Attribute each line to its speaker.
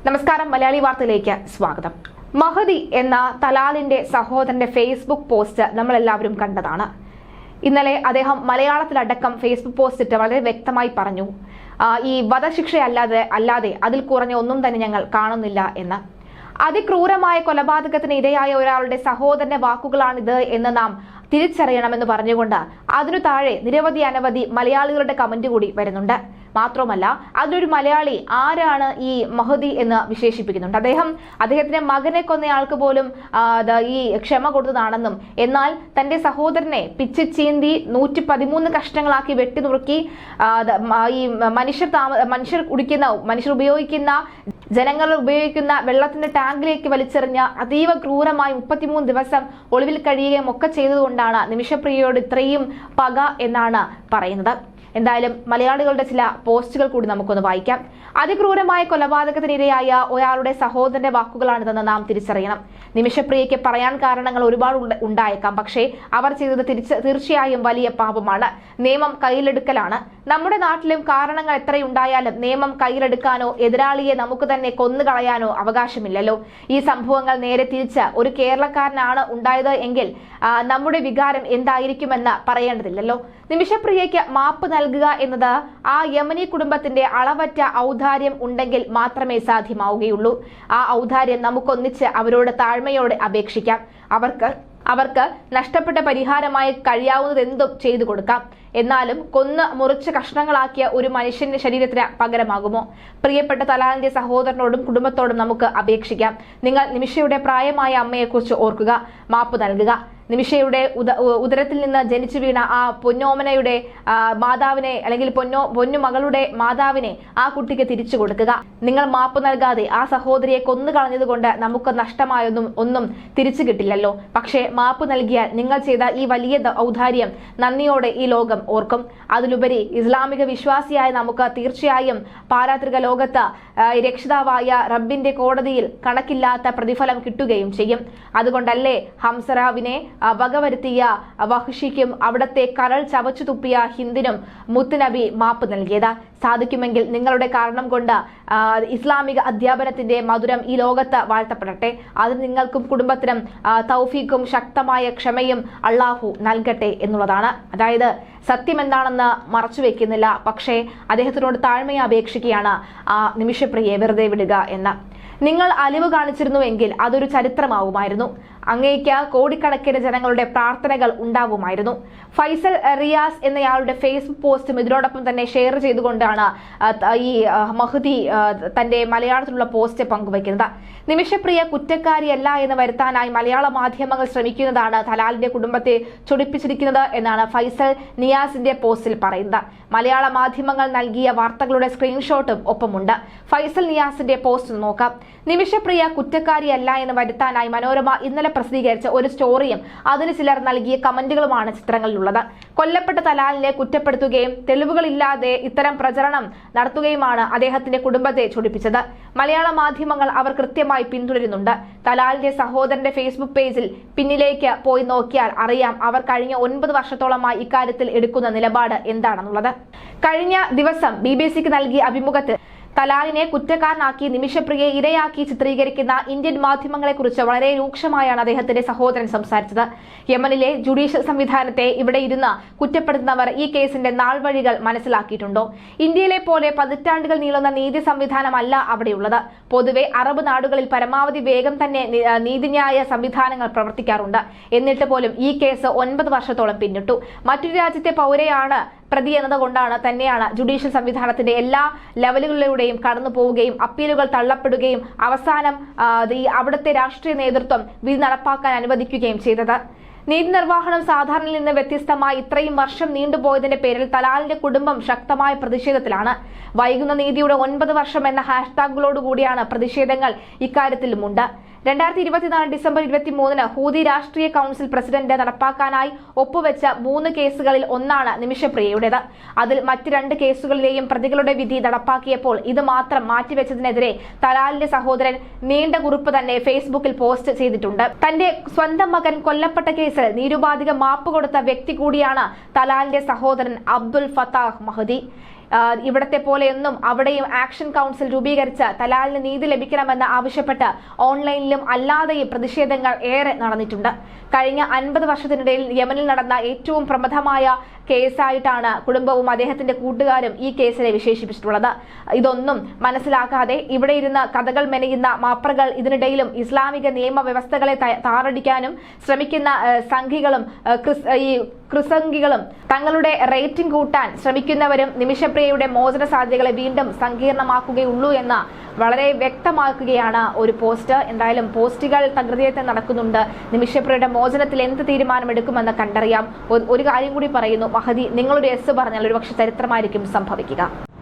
Speaker 1: നമസ്കാരം, മലയാളി വാർത്തയിലേക്ക് സ്വാഗതം. മഹദി എന്ന തലാലിന്റെ സഹോദരന്റെ ഫേസ്ബുക്ക് പോസ്റ്റ് നമ്മളെല്ലാവരും കണ്ടതാണ്. ഇന്നലെ അദ്ദേഹം മലയാളത്തിലടക്കം ഫേസ്ബുക്ക് പോസ്റ്റ് ഇട്ട് വളരെ വ്യക്തമായി പറഞ്ഞു, ഈ വധശിക്ഷ അല്ലാതെ അതിൽ കുറഞ്ഞ ഒന്നും തന്നെ ഞങ്ങൾ കാണുന്നില്ല എന്ന്. അതിക്രൂരമായ കൊലപാതകത്തിന് ഇരയായ ഒരാളുടെ സഹോദരന്റെ വാക്കുകളാണിത് എന്ന് നാം തിരിച്ചറിയണമെന്ന് പറഞ്ഞുകൊണ്ട് അതിനു താഴെ അനവധി മലയാളികളുടെ കമന്റ് കൂടി വരുന്നുണ്ട്. മാത്രമല്ല, അതിലൊരു മലയാളി ആരാണ് ഈ മഹദി എന്ന് വിശേഷിപ്പിക്കുന്നുണ്ട്. അദ്ദേഹത്തിന്റെ മകനെ കൊന്നയാൾക്ക് പോലും ഈ ക്ഷമ കൊടുത്തതാണെന്നും, എന്നാൽ തന്റെ സഹോദരനെ പിച്ച് ചീന്തി 113 കഷ്ണങ്ങളാക്കി വെട്ടിനുറുക്കി ഈ മനുഷ്യർ ഉപയോഗിക്കുന്ന ജനങ്ങൾ ഉപയോഗിക്കുന്ന വെള്ളത്തിന്റെ ടാങ്കിലേക്ക് വലിച്ചെറിഞ്ഞ അതീവ ക്രൂരമായി 33 ദിവസം ഒളിവിൽ കഴിയുകയും ഒക്കെ ചെയ്തതുകൊണ്ടാണ് നിമിഷപ്രിയയോട് ഇത്രയും പക എന്നാണ് പറയുന്നത്. എന്തായാലും മലയാളികളുടെ ചില പോസ്റ്റുകൾ കൂടി നമുക്കൊന്ന് വായിക്കാം. അതിക്രൂരമായ കൊലപാതകത്തിനിരയായ ഒരാളുടെ സഹോദരന്റെ വാക്കുകളാണിതെന്ന് നാം തിരിച്ചറിയണം. നിമിഷപ്രിയയ്ക്ക് പറയാൻ കാരണങ്ങൾ ഒരുപാട് ഉണ്ടായേക്കാം, പക്ഷേ അവർ ചെയ്തത് തീർച്ചയായും വലിയ പാപമാണ്. നിയമം കയ്യിലെടുക്കലാണ്. നമ്മുടെ നാട്ടിലും കാരണങ്ങൾ എത്രയുണ്ടായാലും നിയമം കയ്യിലെടുക്കാനോ എതിരാളിയെ നമുക്ക് തന്നെ കൊന്നുകളയാനോ അവകാശമില്ലല്ലോ. ഈ സംഭവങ്ങൾ നേരെ തിരിച്ച് ഒരു കേരളക്കാരനാണ് ഉണ്ടായത് എങ്കിൽ നമ്മുടെ വികാരം എന്തായിരിക്കുമെന്ന് പറയേണ്ടതില്ലല്ലോ. നിമിഷപ്രിയയ്ക്ക് മാപ്പ് നൽകുക എന്നത് ആ യമനി കുടുംബത്തിന്റെ അളവറ്റ ഔദാര്യം ഉണ്ടെങ്കിൽ മാത്രമേ സാധ്യമാവുകയുള്ളൂ. ആ ഔദാര്യം നമുക്കൊന്നിച്ച് അവരോട് താഴ്മയോടെ അപേക്ഷിക്കാം. അവർക്ക് നഷ്ടപ്പെട്ട പരിഹാരമായി കഴിയാവുന്നതെന്തും ചെയ്തു കൊടുക്കാം. എന്നാലും കൊന്ന് മുറിച്ച് കഷ്ണങ്ങളാക്കിയ ഒരു മനുഷ്യന്റെ ശരീരത്തിന് പകരമാകുമോ? പ്രിയപ്പെട്ട തലാലിന്റെ സഹോദരനോടും കുടുംബത്തോടും നമുക്ക് അപേക്ഷിക്കാം. നിങ്ങൾ നിമിഷയുടെ പ്രായമായ അമ്മയെക്കുറിച്ച് ഓർക്കുക, മാപ്പ് നൽകുക. നിമിഷയുടെ ഉദരത്തിൽ നിന്ന് ജനിച്ചു വീണ ആ പൊന്നോമനയുടെ മാതാവിനെ, അല്ലെങ്കിൽ പൊന്നുമകളുടെ മാതാവിനെ ആ കുട്ടിക്ക് തിരിച്ചു കൊടുക്കുക. നിങ്ങൾ മാപ്പ് നൽകാതെ ആ സഹോദരിയെ കൊന്നു കളഞ്ഞതുകൊണ്ട് നമുക്ക് ഒന്നും തിരിച്ചു കിട്ടില്ലല്ലോ. പക്ഷേ മാപ്പ് നൽകിയാൽ നിങ്ങൾ ചെയ്ത ഈ വലിയ ഔദാര്യം നന്ദിയോടെ ഈ ലോകം ഓർക്കും. അതിലുപരി ഇസ്ലാമിക വിശ്വാസിയായ നമുക്ക് തീർച്ചയായും പാരാത്രിക ലോകത്ത് രക്ഷിതാവായ റബ്ബിന്റെ കോടതിയിൽ കണക്കില്ലാത്ത പ്രതിഫലം കിട്ടുകയും ചെയ്യും. അതുകൊണ്ടല്ലേ ഹംസറാവിനെ വകവരുത്തിയ വഹ്ഷിക്കും അവിടത്തെ കരൾ ചവച്ചു തുപ്പിയ ഹിന്ദിനും മുത്തുനബി മാപ്പ് നൽകിയത്. സാധിക്കുമെങ്കിൽ നിങ്ങളുടെ കാരണം കൊണ്ട് ഇസ്ലാമിക അധ്യാപനത്തിന്റെ മധുരം ഈ ലോകത്ത് വാഴ്ത്തപ്പെടട്ടെ. അത് നിങ്ങൾക്കും കുടുംബത്തിനും തൗഫീഖും ശക്തമായ ക്ഷമയും അള്ളാഹു നൽകട്ടെ എന്നുള്ളതാണ്. അതായത് സത്യം എന്താണെന്ന് മറച്ചു വെക്കുന്നില്ല, പക്ഷേ അദ്ദേഹത്തിനോട് താഴ്മയെ അപേക്ഷിക്കുകയാണ് ആ നിമിഷപ്രിയെ വെറുതെ വിടുക എന്ന്. നിങ്ങൾ അലിവ് കാണിച്ചിരുന്നുവെങ്കിൽ അതൊരു ചരിത്രമാവുമായിരുന്നു. അങ്ങേക്ക് കോടിക്കണക്കിന് ജനങ്ങളുടെ പ്രാർത്ഥനകൾ ഉണ്ടാവുമായിരുന്നു. ഫൈസൽ റിയാസ് എന്നയാളുടെ ഫേസ്ബുക്ക് പോസ്റ്റും ഇതിനോടൊപ്പം തന്നെ ഷെയർ ചെയ്തുകൊണ്ടാണ് ഈ മഹദി തന്റെ മലയാളത്തിലുള്ള പോസ്റ്റ് പങ്കുവയ്ക്കുന്നത്. നിമിഷപ്രിയ കുറ്റക്കാരിയല്ല എന്ന് വരുത്താനായി മലയാള മാധ്യമങ്ങൾ ശ്രമിക്കുന്നതാണ് തലാലിന്റെ കുടുംബത്തെ ചൊടിപ്പിച്ചിരിക്കുന്നത് എന്നാണ് ഫൈസൽ നിയാസിന്റെ പോസ്റ്റിൽ പറയുന്നത്. മലയാള മാധ്യമങ്ങൾ നൽകിയ വാർത്തകളുടെ സ്ക്രീൻഷോട്ടും ഒപ്പമുണ്ട്. ഫൈസൽ നിയാസിന്റെ പോസ്റ്റ് നോക്കാം. നിമിഷപ്രിയ കുറ്റക്കാരിയല്ല എന്ന് വരുത്താനായി മനോരമ ഇന്നലെ പ്രസിദ്ധീകരിച്ച ഒരു സ്റ്റോറിയും അതിന് ചിലർ നൽകിയ കമന്റുകളുമാണ് ചിത്രങ്ങളിലുള്ളത്. കൊല്ലപ്പെട്ട തലാലിനെ കുറ്റപ്പെടുത്തുകയും തെളിവുകളില്ലാതെ ഇത്തരം പ്രചരണം നടത്തുകയുമാണ് അദ്ദേഹത്തിന്റെ കുടുംബത്തെ ചൊടിപ്പിച്ചത്. മലയാള മാധ്യമങ്ങൾ അവർ കൃത്യമായി പിന്തുടരുന്നുണ്ട്. തലാലിന്റെ സഹോദരന്റെ ഫേസ്ബുക്ക് പേജിൽ പിന്നിലേക്ക് പോയി നോക്കിയാൽ അറിയാം അവർ കഴിഞ്ഞ 9 വർഷത്തോളമായി ഇക്കാര്യത്തിൽ എടുക്കുന്ന നിലപാട് എന്താണെന്നുള്ളത്. കഴിഞ്ഞ ദിവസം BBC-ക്ക് നൽകിയ അഭിമുഖത്തിൽ തലാലിനെ കുറ്റക്കാരനാക്കി നിമിഷപ്രിയയെ ഇരയാക്കി ചിത്രീകരിക്കുന്ന ഇന്ത്യൻ മാധ്യമങ്ങളെക്കുറിച്ച് വളരെ രൂക്ഷമായാണ് അദ്ദേഹത്തിന്റെ സഹോദരൻ സംസാരിച്ചത്. യമനിലെ ജുഡീഷ്യൽ സംവിധാനത്തെ ഇവിടെ ഇരുന്ന് കുറ്റപ്പെടുത്തുന്നവർ ഈ കേസിന്റെ നാൾവഴികൾ മനസ്സിലാക്കിയിട്ടുണ്ടോ? ഇന്ത്യയിലെ പോലെ പതിറ്റാണ്ടുകൾ നീളുന്ന നീതി സംവിധാനമല്ല അവിടെയുള്ളത്. പൊതുവെ അറബ് നാടുകളിൽ പരമാവധി വേഗം തന്നെ നീതിന്യായ സംവിധാനങ്ങൾ പ്രവർത്തിക്കാറുണ്ട്. എന്നിട്ട് പോലും ഈ കേസ് 9 വർഷത്തോളം പിന്നിട്ടു. മറ്റൊരു രാജ്യത്തെ പൗരയാണ് പ്രതി എന്നതുകൊണ്ടാണ് തന്നെയാണ് ജുഡീഷ്യൽ സംവിധാനത്തിന്റെ എല്ലാ ലെവലുകളിലൂടെയും കടന്നു പോവുകയും അപ്പീലുകൾ തള്ളപ്പെടുകയും അവസാനം അവിടുത്തെ രാഷ്ട്രീയ നേതൃത്വം വിധി നടപ്പാക്കാൻ അനുവദിക്കുകയും ചെയ്തത്. നീതി നിർവഹണം സാധാരണയിൽ നിന്ന് വ്യത്യസ്തമായി ഇത്രയും വർഷം നീണ്ടുപോയതിന്റെ പേരിൽ തലാലിന്റെ കുടുംബം ശക്തമായ പ്രതിഷേധത്തിലാണ്. വൈകുന്ന നീതിയുടെ 9 വർഷം എന്ന ഹാഷ്ടാഗുകളോടുകൂടിയാണ് പ്രതിഷേധങ്ങൾ ഇക്കാര്യത്തിലുമുണ്ട്. 2024 ഡിസംബർ 23-ന് ഹൂതി രാഷ്ട്രീയ കൗൺസിൽ പ്രസിഡന്റ് നടപ്പാക്കാനായി ഒപ്പുവെച്ച 3 കേസുകളിൽ ഒന്നാണ് നിമിഷപ്രിയയുടേത്. അതിൽ മറ്റ് 2 കേസുകളിലെയും പ്രതികളുടെ വിധി നടപ്പാക്കിയപ്പോൾ ഇത് മാത്രം മാറ്റിവെച്ചതിനെതിരെ തലാലിന്റെ സഹോദരൻ നീണ്ട കുറിപ്പ് തന്നെ ഫേസ്ബുക്കിൽ പോസ്റ്റ് ചെയ്തിട്ടുണ്ട്. തന്റെ സ്വന്തം മകൻ കൊല്ലപ്പെട്ട കേസിൽ നിരുപാധിക മാപ്പ് കൊടുത്ത വ്യക്തി കൂടിയാണ് തലാലിന്റെ സഹോദരൻ അബ്ദുൽ ഫത്താഹ് മഹദി. ഇവിടത്തെ പോലെയൊന്നും അവിടെയും ആക്ഷൻ കൗൺസിൽ രൂപീകരിച്ച് തലാലിന് നീതി ലഭിക്കണമെന്ന് ആവശ്യപ്പെട്ട് ഓൺലൈനിലും അല്ലാതെയും പ്രതിഷേധങ്ങൾ ഏറെ നടന്നിട്ടുണ്ട്. കഴിഞ്ഞ 50 വർഷത്തിനിടയിൽ യമനിൽ നടന്ന ഏറ്റവും പ്രബലമായ കേസായിട്ടാണ് കുടുംബവും അദ്ദേഹത്തിന്റെ കൂട്ടുകാരും ഈ കേസിനെ വിശേഷിപ്പിച്ചിട്ടുള്ളത്. ഇതൊന്നും മനസ്സിലാക്കാതെ ഇവിടെ ഇരുന്ന് കഥകൾ മെനയുന്ന മാപ്രകൾ ഇതിനിടയിലും ഇസ്ലാമിക നിയമവ്യവസ്ഥകളെ താറടിക്കാനും ശ്രമിക്കുന്ന സംഘികളും ക്രിസംഗികളും തങ്ങളുടെ റേറ്റിംഗ് കൂട്ടാൻ ശ്രമിക്കുന്നവരും നിമിഷപ്രിയയുടെ മോചന സാധ്യതകളെ വീണ്ടും സങ്കീർണമാക്കുകയുള്ളൂ എന്ന് വളരെ വ്യക്തമാക്കുകയാണ് ഒരു പോസ്റ്റ്. എന്തായാലും പോസ്റ്റുകൾ തകൃതിയത്തെ നടക്കുന്നുണ്ട്. നിമിഷപ്രിയയുടെ മോചനത്തിൽ എന്ത് തീരുമാനമെടുക്കുമെന്ന് കണ്ടറിയാം. ഒരു കാര്യം കൂടി പറയുന്നു, മഹദി നിങ്ങളൊരു എസ് പറഞ്ഞാൽ ഒരുപക്ഷെ ചരിത്രമായിരിക്കും സംഭവിക്കുക.